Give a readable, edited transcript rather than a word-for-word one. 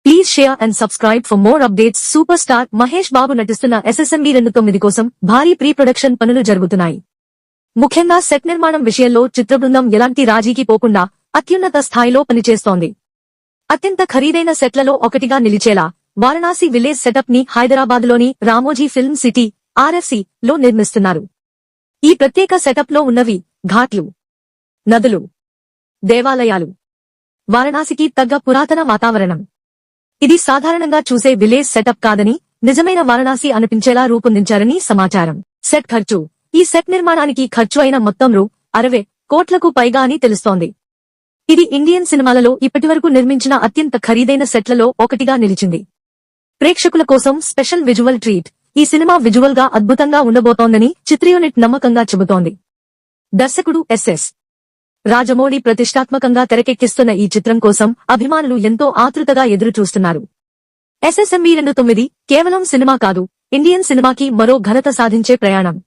Please share and subscribe for more updates. Superstar Mahesh Babu నటిస్తున్న SSMB 29 కోసం భారీ pre production పనులు జరుగుతున్నాయి. ముఖ్యంగా సెట్ నిర్మాణం విషయంలో చిత్రబృందం ఎలాంటి రాజీకి పోకుండా అత్యున్నత స్థాయిలో పనిచేస్తోంది. అత్యంత ఖరీదైన సెట్లలో ఒకటిగా నిలిచేలా వారణాసి విలేజ్ సెటప్ ని హైదరాబాద్లోని రామోజీ ఫిల్మ్ సిటీ RFC లో నిర్మిస్తున్నారు. ఈ ప్రత్యేక సెటప్ లో ఉన్నవి ఘాట్లు, నదులు, దేవాలయాలు, వారణాసికి తగ్గ పురాతన వాతావరణం. ఇది సాధారణంగా చూసే విలేజ్ సెటప్ కాదని నిజమైన వారణాసి అనిపించేలా రూపొందించారని సమాచారం. సెట్ ఖర్చు: ఈ సెట్ నిర్మాణానికి ఖర్చు అయిన మొత్తం రూ. 60 కోట్లకు పైగా అని తెలుస్తోంది. ఇది ఇండియన్ సినిమాలలో ఇప్పటివరకు నిర్మించిన అత్యంత ఖరీదైన సెట్లలో ఒకటిగా నిలిచింది. ప్రేక్షకుల కోసం స్పెషల్ విజువల్ ట్రీట్. ఈ సినిమా విజువల్ గా అద్భుతంగా ఉండబోతోందని చిత్రయూనిట్ నమ్మకంగా చెబుతోంది. దర్శకుడు SS రాజమౌళి ప్రతిష్టాత్మకంగా తెరకెక్కిస్తున్న ఈ చిత్రం కోసం అభిమానులు ఎంతో ఆతృతగా ఎదురుచూస్తున్నారు. SSMB 29 కేవలం సినిమా కాదు, ఇండియన్ సినిమాకి మరో ఘనత సాధించే ప్రయాణం.